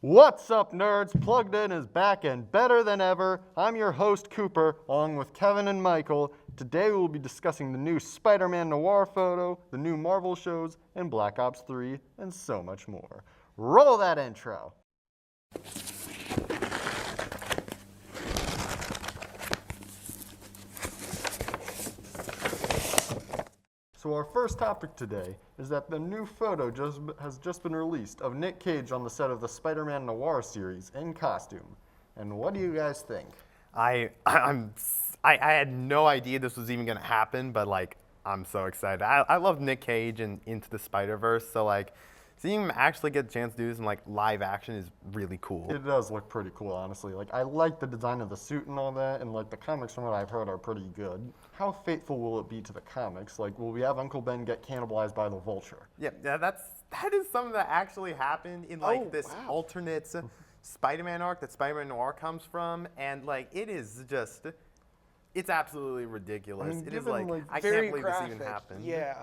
What's up, nerds? Plugged In is back and better than ever. I'm your host, Cooper, along with Kevin and Michael. Today we'll be discussing the new Spider-Man Noir photo, the new Marvel shows, and Black Ops 3, and so much more. Roll that intro. So our first topic today is that the new photo has just been released of Nick Cage on the set of the Spider-Man Noir series in costume. And what do you guys think? I had no idea this was even gonna happen, but like I'm so excited. I love Nick Cage and Into the Spider-Verse, so like seeing him actually get a chance to do this in like live action is really cool. It does look pretty cool, honestly. Like, I like the design of the suit and all that, and like the comics from what I've heard are pretty good. How faithful will it be to the comics? Like, will we have Uncle Ben get cannibalized by the Vulture? Yeah, that is something that actually happened in like this alternate Spider-Man arc that Spider-Man Noir comes from, and like it's absolutely ridiculous. I mean, it is given, like I very can't believe graphic. this even happened. Yeah.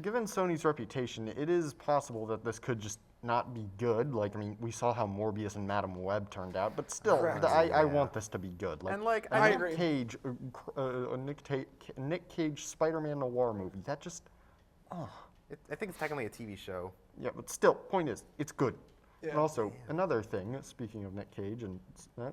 Given Sony's reputation, it is possible that this could just not be good. Like, I mean, we saw how Morbius and Madam Web turned out, but still, Correct. I want this to be good. And like I Nick agree. Cage, Nick Cage Spider-Man Noir movie. That just, I think it's technically a TV show. yeah. But still, point is, it's good. Yeah. And also, another thing. Speaking of Nick Cage and that,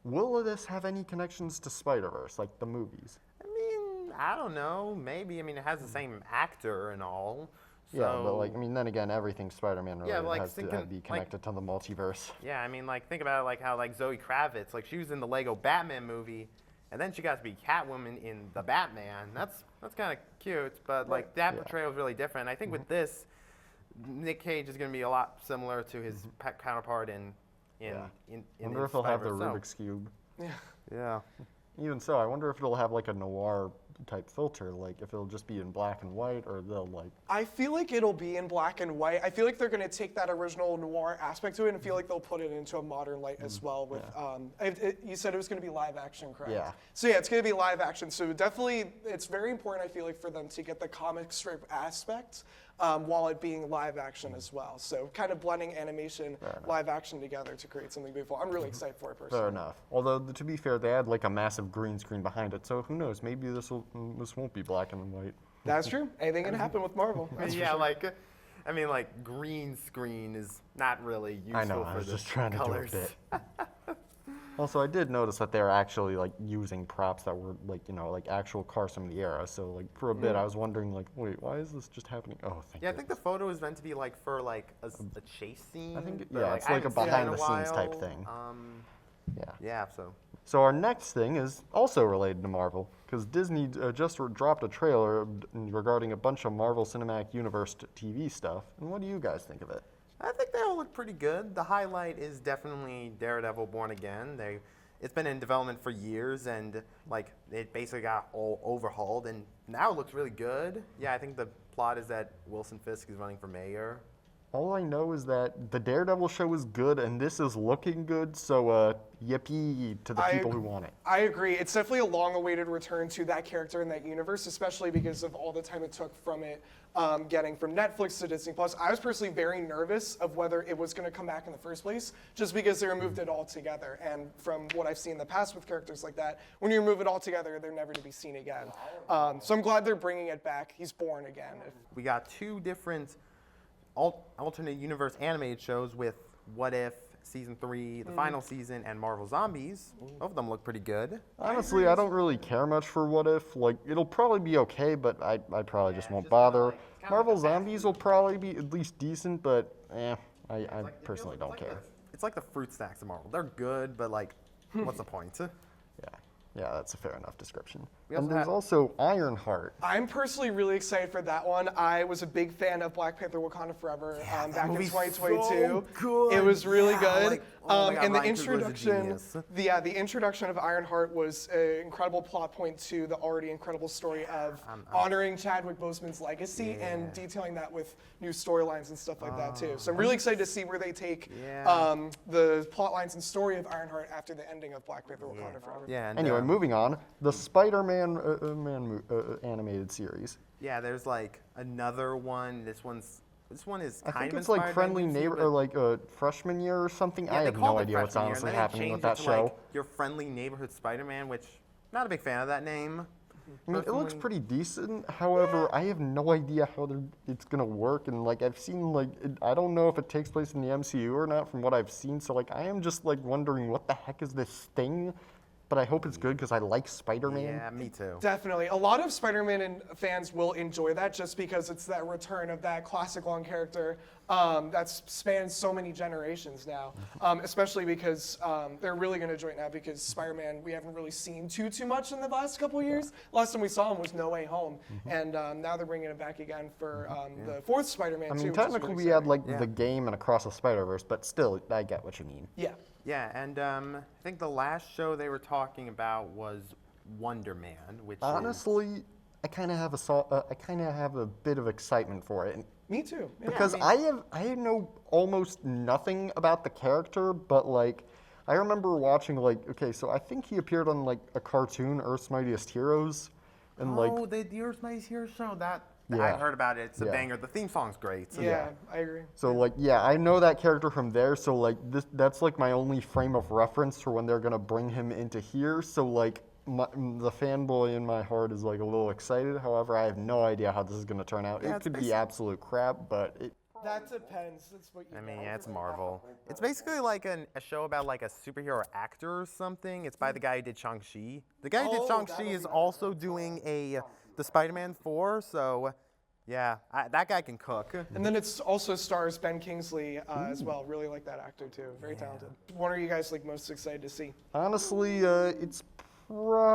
will this have any connections to Spider-Verse, like the movies? I mean, I don't know. Maybe. I mean, it has the same actor and all. So, Yeah, but like, I mean, then again, everything Spider-Man related like, has to be connected to the multiverse. yeah, I mean, like, think about it, like how like Zoe Kravitz, like she was in the Lego Batman movie, and then she got to be Catwoman in the Batman. That's kind of cute, but like that portrayal is really different. I think with this, Nick Cage is going to be a lot similar to his counterpart in Wonder if he'll have the Spider-Verse. Rubik's Cube. Yeah. Even so, I wonder if it'll have like a noir type filter, like if it'll just be in black and white, or they'll like. I feel like it'll be in black and white. I feel like they're going to take that original noir aspect to it and feel like they'll put it into a modern light as well. With you said it was going to be live action, correct? Yeah. So yeah, it's going to be live action. So definitely, it's very important. I feel like for them to get the comic strip aspect while it being live action as well. So kind of blending animation, live action together to create something beautiful. I'm really excited for it personally. Fair enough. Although to be fair, they had like a massive green screen behind it, so who knows? Maybe this won't be black and white. That's true. Anything can happen with Marvel. Yeah, like, I mean, like green screen is not really useful I know. for I was the just trying to colors. do a bit. Also, I did notice that they're actually like using props that were like like actual cars from the era. So like for a bit, I was wondering like, wait, why is this just happening? Oh, thank Yeah, I think the goodness. photo is meant to be like for like a chase scene. I think but, it's I like a haven't seen it in behind the a scenes type while. thing. Yeah. Yeah, so. So our next thing is also related to Marvel, because Disney just dropped a trailer regarding a bunch of Marvel Cinematic Universe TV stuff. And what do you guys think of it? I think they all look pretty good. The highlight is definitely Daredevil Born Again. It's been in development for years, and like it basically got all overhauled, and now it looks really good. Yeah, I think the plot is that Wilson Fisk is running for mayor. All I know is that the Daredevil show is good, and this is looking good, so yippee to the people who want it. I agree. It's definitely a long-awaited return to that character in that universe, especially because of all the time it took from it getting from Netflix to Disney Plus. I was personally very nervous of whether it was going to come back in the first place, just because they removed it all together. And from what I've seen in the past with characters like that, when you remove it all together, they're never to be seen again. So I'm glad they're bringing it back. He's born again. We got two different alternate universe animated shows with What If Season 3, the final season, and Marvel Zombies. Both of them look pretty good. Honestly, I don't really care much for What If. Like, it'll probably be okay, but I probably just won't bother. Marvel Zombies will probably be at least decent, but I personally don't care. It's like the fruit snacks of Marvel. They're good, but like, what's the point? Yeah, that's a fair enough description. We also And there's have- also Ironheart. I'm personally really excited for that one. I was a big fan of Black Panther: Wakanda Forever back in movie's 2022. so good. It was really Yeah, good. like, oh my God, and the Ryan Coogler's a introduction, genius. the introduction of Ironheart was an incredible plot point to the already incredible story of honoring Chadwick Boseman's legacy and detailing that with new storylines and stuff like that too. So I'm really excited to see where they take the plot lines and story of Ironheart after the ending of Black Panther: Wakanda Forever. Yeah. And, Anyway, moving on. The Spider-Man animated series. yeah, there's like another one. This one's This one is I kind think of it's like inspired by friendly Lucy, neighbor but- or like a freshman year or something. Yeah, I they have called no it idea what's freshman year, honestly and then they happening with changed that it to, show. like, Your Friendly Neighborhood Spider-Man, which not a big fan of that name. I mean, it looks personally. pretty decent. However, I have no idea how it's gonna work, and like I've seen, like I don't know if it takes place in the MCU or not from what I've seen. So like I am just like wondering what the heck is this thing, but I hope it's good because I like Spider-Man. Yeah, me too. Definitely. A lot of Spider-Man fans will enjoy that just because it's that return of that classic long character that spans so many generations now. Especially because they're really going to enjoy it now because Spider-Man we haven't really seen too much in the last couple of years. Last time we saw him was No Way Home, and now they're bringing it back again for the fourth Spider-Man I too. mean, which is technically really we had exciting. like the game and Across the Spider-Verse, but still, I get what you mean. Yeah. Yeah, and I think the last show they were talking about was Wonder Man, which is... Honestly, I kind of have a bit of excitement for it. Me too. Yeah. Because I know almost nothing about the character, but like I remember watching like okay, so I think he appeared on like a cartoon, Earth's Mightiest Heroes, and like Oh, the Earth's Mightiest Hero show. That Yeah. I've heard about it. It's a Yeah. banger. The theme song's great. So Yeah, I agree. so like yeah, I know that character from there. So like that's like my only frame of reference for when they're gonna bring him into here. So like the fanboy in my heart is like a little excited. However, I have no idea how this is gonna turn out. Yeah, It it's could be basi- absolute crap, but it. That depends. That's what you I mean, know. yeah, it's Marvel. It's basically like a show about like a superhero actor or something. It's by the guy who did Shang-Chi. The guy who did Oh, Shang-Chi that'll is be also doing the Spider-Man 4, so yeah, that guy can cook. And then it's also stars Ben Kingsley as well. Really like that actor too. Very talented. What are you guys like most excited to see? Honestly, it's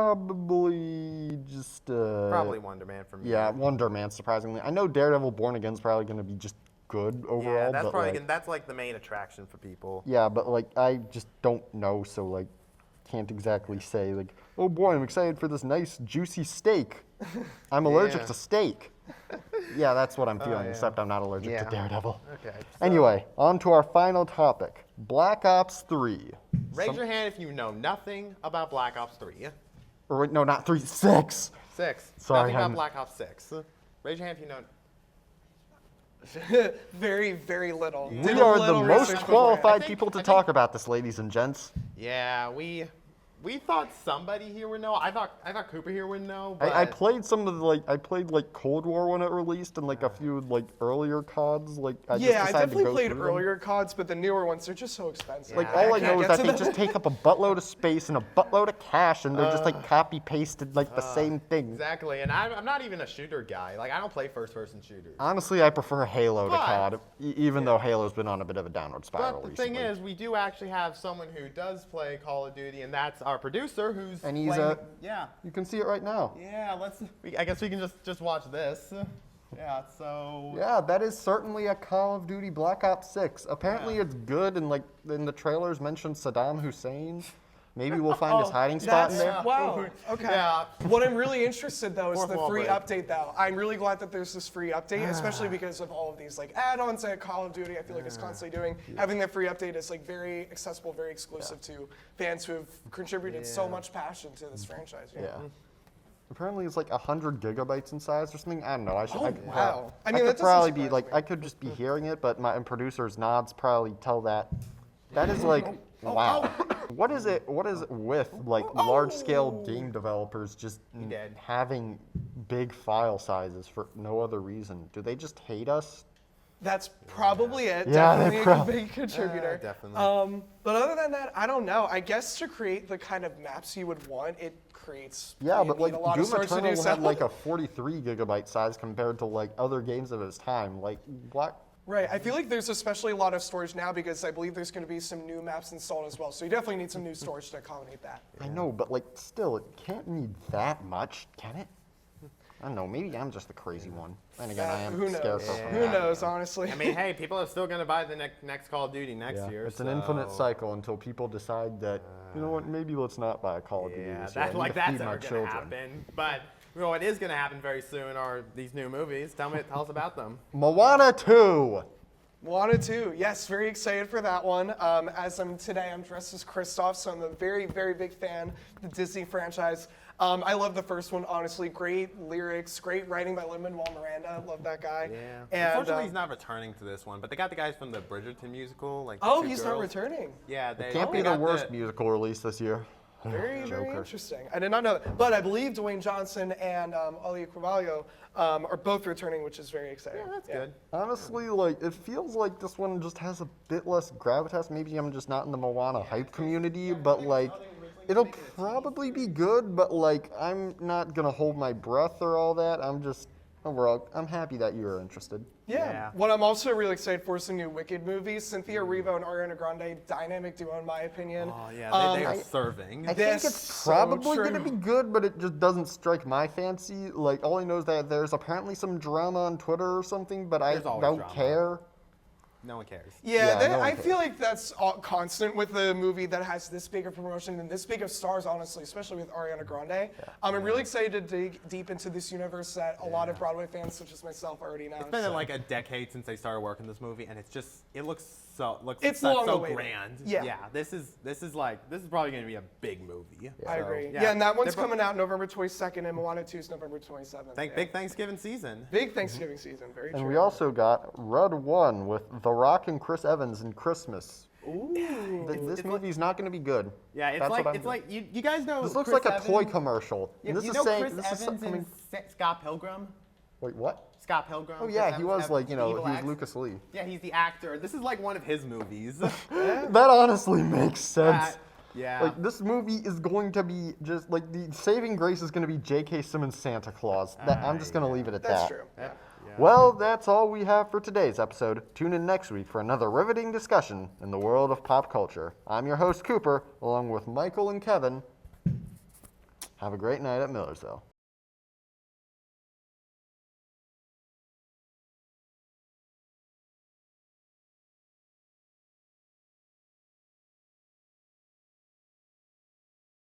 probably just Probably Wonder Man for me. Yeah, Wonder Man. Surprisingly, I know Daredevil Born Again's probably going to be just good overall. Yeah, that's but probably like, that's like the main attraction for people. yeah, but like I just don't know, so like can't exactly say like, oh boy, I'm excited for this nice juicy steak. I'm allergic Yeah. to steak. Yeah, that's what I'm feeling. yeah. Except I'm not allergic Yeah. to Daredevil. Okay. Anyway, on to our final topic: Black Ops 3. Raise your hand if you know nothing about Black Ops 3. Or wait, no, not 3, 6. 6. Sorry, Nothing about I'm- Black Ops 6. Raise your hand if you know. Very, very little. We Did a are the little most research beforehand. qualified think- people to I think- talk about this, ladies and gents. Yeah, we thought somebody here would know. I thought Cooper here would know. But I played some of the I played like Cold War when it released and like a few like earlier CODs. Like I just Yeah, I decided to definitely go played through them. earlier CODs, but the newer ones, they're just so expensive. Like Yeah, all I can't know is get that to they them. just take up a buttload of space and a buttload of cache, and they're just like copy pasted like the same thing. exactly, and I'm not even a shooter guy. Like I don't play first-person shooters. Honestly, I prefer Halo to But- COD, even though Halo's been on a bit of a downward spiral But the recently. thing is, we do actually have someone who does play Call of Duty, and that's our producer, who's And he's playing a- the- yeah. You can see it right now. Yeah, I guess we can just watch this. Yeah, so. Yeah, that is certainly a Call of Duty Black Ops 6. Apparently Yeah. it's good, and like in the trailers mentioned Saddam Hussein. Maybe we'll find his hiding spot in That's- there. Wow. Okay. Yeah. What I'm really interested though is Fourth the wall free break. update though. I'm really glad that there's this free update, especially because of all of these like add-ons that Call of Duty I feel like is constantly doing. Having that free update is like very accessible, very exclusive to fans who have contributed so Yeah. much passion to this franchise. you know? Yeah. Apparently it's like 100 gigabytes in size or something. I don't know. I should. Oh, I could, wow. I I mean, could that doesn't probably be surprise like. me. I could just be hearing it, but my producer's nods probably tell that. That is like. Wow. What is it? What is it with like large-scale game developers just did. having big file sizes for no other reason? Do they just hate us? That's probably it. Yeah, Definitely they a prob- big contributor. Definitely. But other than that, I don't know. I guess to create the kind of maps you would want, it creates. Yeah, you but need like a lot of Doom storage to do Eternal so. had like a 43 gigabyte size compared to like other games of its time. Like what? Right. I feel like there's especially a lot of storage now because I believe there's going to be some new maps installed as well. So you definitely need some new storage to accommodate that. I know, but like still, it can't need that much, can it? I don't know. Maybe I'm just the crazy one. And again, I am Who knows? scared from Who that. knows, honestly. I mean, hey, people are still gonna buy the next Call of Duty next Yeah, year. it's an infinite so- cycle until people decide that you know what, maybe let's not buy a Call of Duty Yeah, this year. I that's need like to that's feed my never gonna children. happen. But you know what is gonna happen very soon are these new movies. Tell us about them. Moana 2. Moana 2, yes, very excited for that one. Today, I'm dressed as Kristoff, so I'm a very, very big fan of the Disney franchise. I love the first one, honestly. Great lyrics, great writing by Lin-Manuel Miranda. Love that guy. Yeah. And, Unfortunately, he's not returning to this one, but they got the guys from the Bridgerton musical. Like the Oh, two he's not girls. returning. Yeah, they Can't they be the got worst musical release this year. Very, very Joker. interesting. I did not know that. But I believe Dwayne Johnson and Ollie Carvalho are both returning, which is very exciting. Yeah, that's good. Honestly, like, it feels like this one just has a bit less gravitas. Maybe I'm just not in the Moana hype community, but like, it'll probably be good, but like, I'm not gonna hold my breath or all that. I'm just, overall, I'm happy that you're interested. Yeah. What I'm also really excited for is the new Wicked movie. Cynthia Erivo and Ariana Grande, dynamic duo in my opinion. Oh yeah, they are serving. I think That's it's so probably true. going to be good, but it just doesn't strike my fancy. Like, all I know is that there's apparently some drama on Twitter or something, but I There's always don't drama. care. No one cares. Yeah, Yeah, no one I cares. feel like that's all constant with a movie that has this big of promotion and this big of stars, honestly, especially with Ariana Grande. I'm really excited to dig deep into this universe that a lot of Broadway fans, such as myself, already know. It's been like a decade since they started working this movie, and it looks It's so long awaited. grand. Yeah. This is probably going to be a big movie. I So, agree. yeah. Yeah, and that one's They're coming out November 22nd, and Moana 2 is November 27th. Big Thanksgiving season. Big Thanksgiving season, very And true. we also got Red 1 with The Rock and Chris Evans in Christmas. Ooh. This movie's not going to be good. Yeah, it's That's what I'm like you guys know. This looks Chris like a toy Evans- commercial. Yeah, And this you is know saying Chris this is Evans something. and Scott Pilgrim. Wait, what? Scott Pilgrim. Oh Chris yeah, he Evans was have like, the he evil was axe. Lucas Lee. Yeah, he's the actor. This is like one of his movies. That honestly makes sense. Yeah. Like, this movie is going to be just like the saving grace is going to be J.K. Simmons' Santa Claus. I'm just going to leave it at That's that. true. Yeah. Well, that's all we have for today's episode. Tune in next week for another riveting discussion in the world of pop culture. I'm your host, Cooper, along with Michael and Kevin. Have a great night at Millersville.